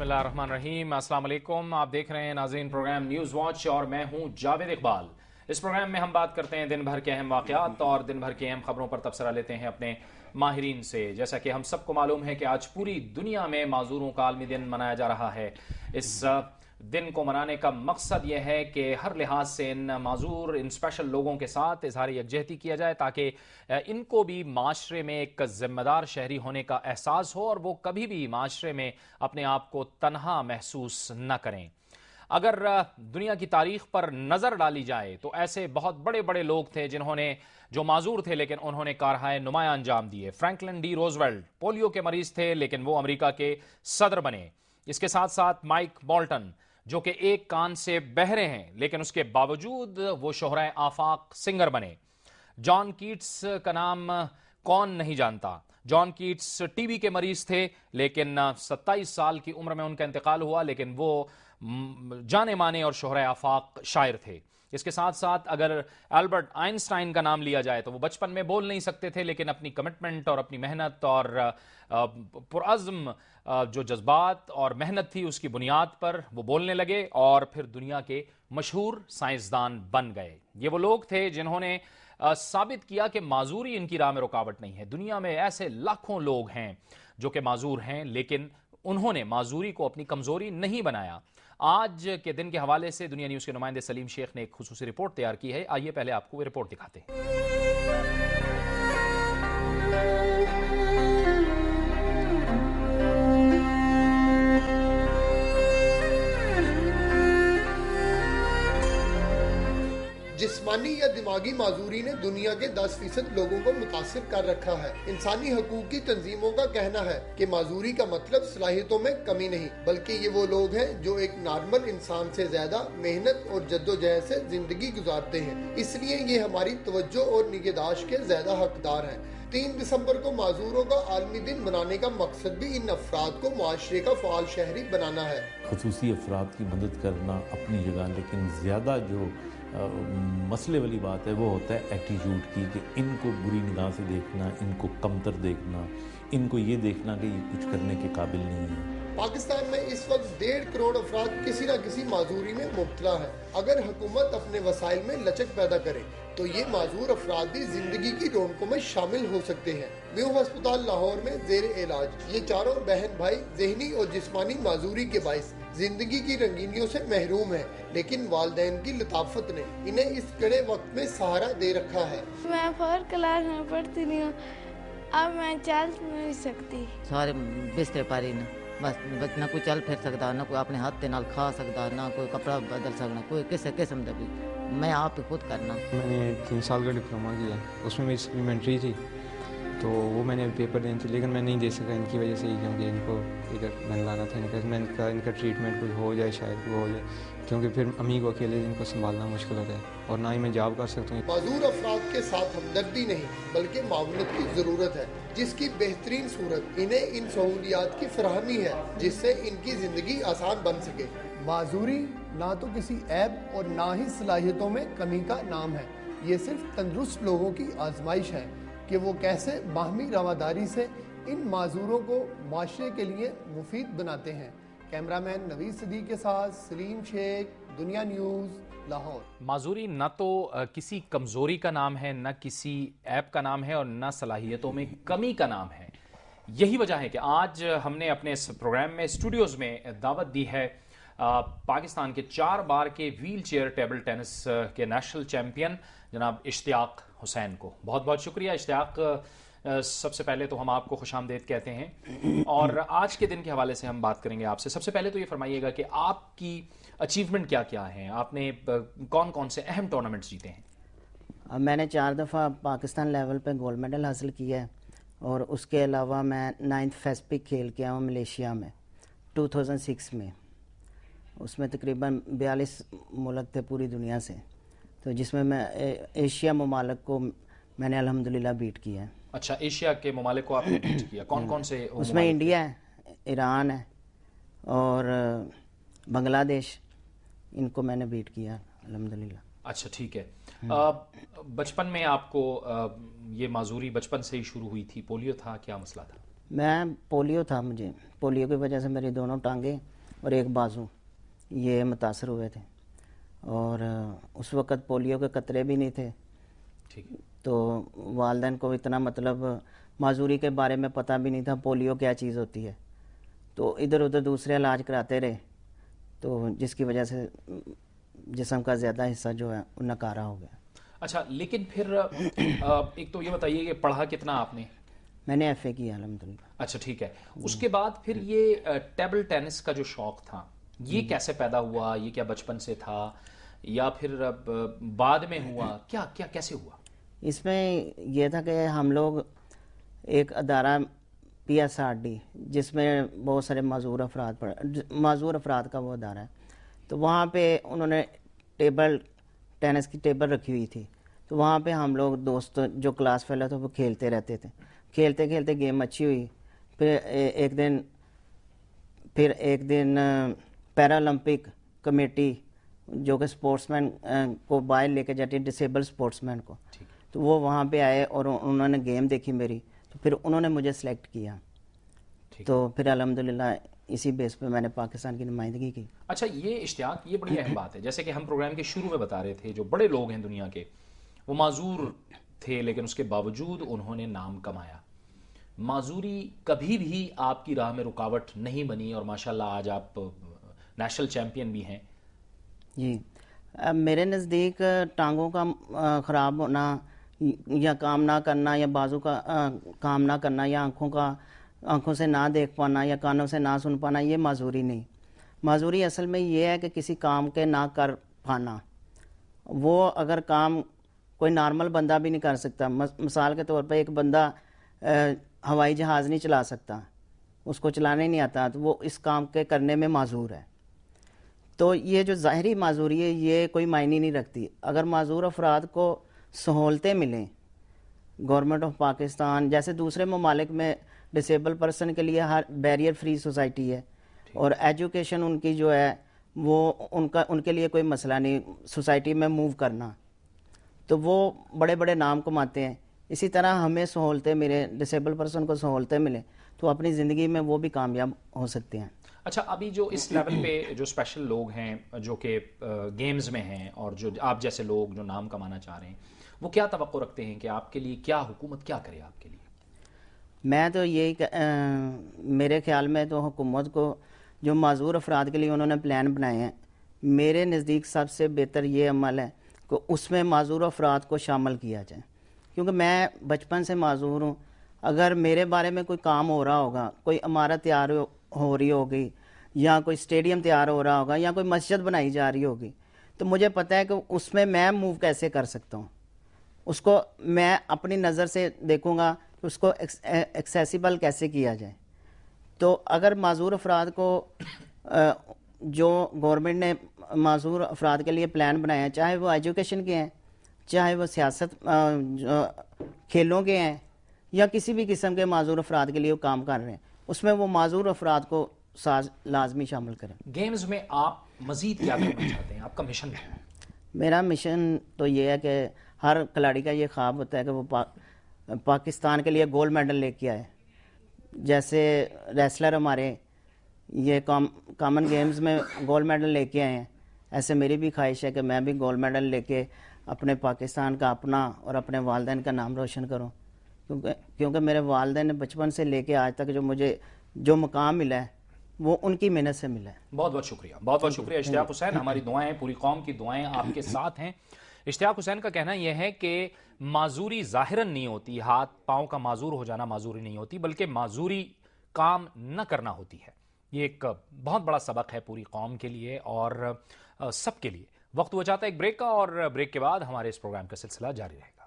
बिस्मिल्लाहिर्रहमानिर्रहीम। अस्सलाम वालेकुम। आप देख रहे हैं नाज़रीन प्रोग्राम न्यूज़ वॉच और मैं हूं जावेद इकबाल। इस प्रोग्राम में हम बात करते हैं दिन भर के अहम वाक़यात और दिन भर की अहम खबरों पर तबसरा लेते हैं अपने माहिरीन से। जैसा कि हम सबको मालूम है कि आज पूरी दुनिया में माजूरों का आलमी दिन मनाया जा रहा है। इस दिन को मनाने का मकसद यह है कि हर लिहाज से इन माजूर इन स्पेशल लोगों के साथ इजहार यकजहती किया जाए ताकि इनको भी माशरे में एक ज़िम्मेदार शहरी होने का एहसास हो और वो कभी भी माशरे में अपने आप को तन्हा महसूस न करें। अगर दुनिया की तारीख पर नज़र डाली जाए तो ऐसे बहुत बड़े बड़े लोग थे जिन्होंने जो माजूर थे लेकिन उन्होंने कारहाय नुमाया अंजाम दिए। फ्रैंकलिन डी रोजवेल्ट पोलियो के मरीज थे लेकिन वो अमेरिका के सदर बने। इसके साथ साथ माइक बोल्टन जो कि एक कान से बहरे हैं लेकिन उसके बावजूद वो शोहराए आफाक सिंगर बने। जॉन कीट्स का नाम कौन नहीं जानता। जॉन कीट्स टीबी के मरीज थे लेकिन 27 साल की उम्र में उनका इंतकाल हुआ, लेकिन वो जाने माने और शोहराए आफाक शायर थे। इसके साथ साथ अगर एल्बर्ट आइंस्टाइन का नाम लिया जाए तो वो बचपन में बोल नहीं सकते थे लेकिन अपनी कमिटमेंट और अपनी मेहनत और पुरअज़्म जो जज्बात और मेहनत थी उसकी बुनियाद पर वो बोलने लगे और फिर दुनिया के मशहूर साइंसदान बन गए। ये वो लोग थे जिन्होंने साबित किया कि माजूरी इनकी राह में रुकावट नहीं है। दुनिया में ऐसे लाखों लोग हैं जो कि माजूर हैं लेकिन उन्होंने माजूरी को अपनी कमजोरी नहीं बनाया। आज के दिन के हवाले से दुनिया न्यूज़ के नुमाइंदे सलीम शेख ने एक खुसूसी रिपोर्ट तैयार की है। आइए पहले आपको वो रिपोर्ट दिखाते हैं। जिस्मानी या दिमागी माजूरी ने दुनिया के 10% लोगों को मुतासिर कर रखा है। इंसानी हकूक की तंजीमों का कहना है कि माजूरी का मतलब सलाहियतों में कमी नहीं, बल्कि ये वो लोग हैं जो एक नॉर्मल इंसान से ज्यादा मेहनत और जद्दोजहद से जिंदगी गुजारते हैं। इसलिए ये हमारी तवज्जो और निगहदाश्त के ज्यादा हकदार हैं। 3 दिसंबर को माजूरों का आलमी दिन मनाने का मकसद भी इन अफराद को मुआशरे का फ़आल शहरी बनाना है। खुसूसी अफराद की मदद करना अपनी जगह, लेकिन ज़्यादा जो मसले वाली बात है वो होता है एटीट्यूड की, कि इनको बुरी निगाह से देखना, इनको कमतर देखना, इनको ये देखना कि ये कुछ करने के काबिल नहीं है। पाकिस्तान में इस वक्त 1.5 करोड़ अफराद किसी न किसी माजूरी में मुब्तला है। अगर हुकूमत अपने वसाइल में लचक पैदा करे तो ये माजूर अफराद भी जिंदगी की रौनकों में शामिल हो सकते हैं। न्यू हस्पताल लाहौर में जेर इलाज ये चारों बहन भाई जहनी और जिस्मानी माजूरी के बाइस जिंदगी की रंगीनियों से महरूम है, लेकिन वालिदैन की लताफत ने इन्हें इस कड़े वक्त में सहारा दे रखा है। मैं 4 क्लास में पढ़ती नहीं हूँ, अब मैं चल नहीं सकती। सारे बिस्तर पारी ने बस ना कोई चल फिर सकता, ना कोई अपने हाथ के नाल खा सकता, ना कोई कपड़ा बदल सकना, कोई किसी किस्म का भी मैं आप ही खुद करना। मैंने 3 साल का डिप्लोमा किया, उसमें मेरी सप्लीमेंट्री थी तो वो मैंने पेपर देने थे लेकिन मैं नहीं दे सका इनकी वजह से ही, क्योंकि इनको इधर मैंने लाना था। इनका ट्रीटमेंट कुछ हो जाए, शायद वो हो जाए, क्योंकि फिर अम्मी को अकेले इनको संभालना मुश्किल होता है और ना ही मैं जॉब कर सकता हूँ। माजूर अफराद के साथ हमदर्दी नहीं बल्कि मावनत की ज़रूरत है, जिसकी बेहतरीन सूरत इन्हें इन सहूलियात की फराहमी है जिससे इनकी ज़िंदगी आसान बन सके। माजूरी ना तो किसी ऐब और ना ही सलाहियतों में कमी का नाम है। ये सिर्फ तंदुरुस्त लोगों की आजमाइश है कि वो कैसे बाहमी रवादारी से इन माजूरों को माशरे के लिए मुफीद बनाते हैं। कैमरामैन नवीद सदीक के साथ सलीम शेख, दुनिया न्यूज़, लाहौर। माजूरी न तो किसी कमज़ोरी का नाम है, न किसी ऐप का नाम है और न सलाहियतों में कमी का नाम है। यही वजह है कि आज हमने अपने इस प्रोग्राम में स्टूडियोज़ में दावत दी है पाकिस्तान के 4 बार के व्हील चेयर टेबल टेनिस के नेशनल चैम्पियन जनाब इश्तियाक हुसैन को। बहुत बहुत शुक्रिया इश्तियाक। सबसे पहले तो हम आपको खुशामदीद कहते हैं और आज के दिन के हवाले से हम बात करेंगे आपसे। सबसे पहले तो ये फरमाइएगा कि आपकी अचीवमेंट क्या क्या हैं, आपने कौन कौन से अहम टूर्नामेंट्स जीते हैं? मैंने 4 दफ़ा पाकिस्तान लेवल पे गोल्ड मेडल हासिल किया है और उसके अलावा मैं 9th फेस्पिक खेल के आया हूँ मलेशिया में 2006 में। उसमें तकरीबन 42 मुल्क थे पूरी दुनिया से, तो जिसमें मैं एशिया ममालिक को मैंने अल्हम्दुलिल्लाह बीट किया है। अच्छा, एशिया के ममालिक को आपने बीट किया, कौन कौन से? उसमें इंडिया है, ईरान है और बांग्लादेश, इनको मैंने बीट किया अल्हम्दुलिल्लाह। अच्छा, ठीक है। बचपन में आपको ये माजूरी बचपन से ही शुरू हुई थी? पोलियो था, क्या मसला था? मैं पोलियो था, मुझे पोलियो की वजह से मेरी दोनों टांगें اور ایک بازو یہ متاثر ہوئے تھے، اور اس وقت پولیو کے قطرے بھی نہیں تھے، ٹھیک، تو والدین کو اتنا مطلب معذوری کے بارے میں پتہ بھی نہیں تھا پولیو کیا چیز ہوتی ہے، تو ادھر ادھر دوسرے علاج کراتے رہے، تو جس کی وجہ سے جسم کا زیادہ حصہ جو ہے وہ نکارہ ہو گیا۔ اچھا، لیکن پھر ایک تو یہ بتائیے کہ پڑھا کتنا آپ نے؟ میں نے ایف اے کیا الحمدللہ۔ اچھا ٹھیک ہے، اس کے بعد پھر یہ ٹیبل ٹینس کا جو شوق تھا یہ کیسے پیدا ہوا؟ یہ کیا بچپن سے تھا یا پھر بعد میں ہوا؟ کیا کیسے ہوا؟ اس میں یہ تھا کہ ہم لوگ ایک ادارہ پی ایس آر ڈی جس میں بہت سارے معذور افراد کا وہ ادارہ ہے، تو وہاں پہ انہوں نے ٹیبل ٹینس کی ٹیبل رکھی ہوئی تھی، تو وہاں پہ ہم لوگ دوست جو کلاس فیلو تھے وہ کھیلتے رہتے تھے، کھیلتے کھیلتے گیم اچھی ہوئی، پھر ایک دن پیرالمپک کمیٹی جو کہ سپورٹس مین کو باہر لے کے جاتی ہے، ڈسیبل سپورٹس مین کو، تو وہ وہاں پہ آئے اور انہوں نے گیم دیکھی میری، تو پھر انہوں نے مجھے سلیکٹ کیا، تو پھر الحمدللہ اسی بیس پہ میں نے پاکستان کی نمائندگی کی۔ اچھا، یہ اشتیاق یہ بڑی اہم بات ہے، جیسے کہ ہم پروگرام کے شروع میں بتا رہے تھے جو بڑے لوگ ہیں دنیا کے وہ معذور تھے لیکن اس کے باوجود انہوں نے نام کمایا۔ معذوری کبھی بھی آپ کی راہ میں رکاوٹ نہیں بنی اور ماشاءاللہ آج آپ نیشنل چیمپئن بھی ہیں۔ جی، میرے نزدیک ٹانگوں کا خراب ہونا یا کام نہ کرنا یا بازو کا کام نہ کرنا یا آنکھوں سے نہ دیکھ پانا یا کانوں سے نہ سن پانا یہ معذوری نہیں۔ معذوری اصل میں یہ ہے کہ کسی کام کے نہ کر پانا، وہ اگر کام کوئی نارمل بندہ بھی نہیں کر سکتا، مثال کے طور پہ ایک بندہ ہوائی جہاز نہیں چلا سکتا، اس کو چلانے نہیں آتا، تو وہ اس کام کے کرنے میں معذور ہے۔ تو یہ جو ظاہری معذوری ہے یہ کوئی معنی نہیں رکھتی۔ اگر معذور افراد کو سہولتیں ملیں، گورنمنٹ آف پاکستان جیسے دوسرے ممالک میں ڈسیبل پرسن کے لیے ہر بیریئر فری سوسائٹی ہے، اور ایجوکیشن ان کی جو ہے وہ ان کے لیے کوئی مسئلہ نہیں، سوسائٹی میں موو کرنا، تو وہ بڑے بڑے نام کماتے ہیں۔ اسی طرح ہمیں سہولتیں ملیں، ڈسیبل پرسن کو سہولتیں ملیں تو اپنی زندگی میں وہ بھی کامیاب ہو سکتے ہیں۔ اچھا، ابھی جو اس لیول پہ جو اسپیشل لوگ ہیں جو کہ گیمز میں ہیں اور جو آپ جیسے لوگ جو نام کمانا چاہ رہے ہیں وہ کیا توقع رکھتے ہیں کہ آپ کے لیے کیا حکومت کیا کرے آپ کے لیے؟ میں تو یہی میرے خیال میں تو حکومت کو جو معذور افراد کے لیے انہوں نے پلان بنائے ہیں، میرے نزدیک سب سے بہتر یہ عمل ہے کہ اس میں معذور افراد کو شامل کیا جائے، کیونکہ میں بچپن سے معذور ہوں۔ اگر میرے بارے میں کوئی کام ہو رہا ہوگا، کوئی عمارت تیار ہو رہی ہوگی یا کوئی اسٹیڈیم تیار ہو رہا ہوگا یا کوئی مسجد بنائی جا رہی ہوگی، تو مجھے پتہ ہے کہ اس میں موو کیسے کر سکتا ہوں، اس کو میں اپنی نظر سے دیکھوں گا کہ اس کو ایکسیسیبل کیسے کیا جائے۔ تو اگر معذور افراد کو جو گورنمنٹ نے معذور افراد کے لیے پلان بنایا ہے، چاہے وہ ایجوکیشن کے ہیں، چاہے وہ سیاست کھیلوں کے ہیں یا کسی بھی قسم کے معذور افراد کے لیے وہ کام کر رہے ہیں، اس میں وہ معذور افراد کو لازمی شامل کریں۔ گیمز میں آپ مزید کیا کرنا چاہتے ہیں؟ آپ کا مشن کیا ہے؟ میرا مشن تو یہ ہے کہ ہر کھلاڑی کا یہ خواب ہوتا ہے کہ وہ پاکستان کے لیے گولڈ میڈل لے کے آئے، جیسے ریسلر ہمارے یہ کامن گیمز میں گولڈ میڈل لے کے آئے ہیں، ایسے میری بھی خواہش ہے کہ میں بھی گولڈ میڈل لے کے اپنے پاکستان کا اپنا اور اپنے والدین کا نام روشن کروں، کیونکہ میرے والدین نے بچپن سے لے کے آج تک جو مجھے جو مقام ملا ہے وہ ان کی محنت سے ملا ہے۔ بہت بہت شکریہ، بہت بہت شکریہ اشتیاق حسین، ہماری دعائیں، پوری قوم کی دعائیں آپ کے ساتھ ہیں۔ اشتیاق حسین کا کہنا یہ ہے کہ معذوری ظاہراً نہیں ہوتی، ہاتھ پاؤں کا معذور ہو جانا معذوری نہیں ہوتی، بلکہ معذوری کام نہ کرنا ہوتی ہے۔ یہ ایک بہت بڑا سبق ہے پوری قوم کے لیے اور سب کے لیے۔ وقت ہو جاتا ہے ایک بریک کا، اور بریک کے بعد ہمارے اس پروگرام کا سلسلہ جاری رہے گا۔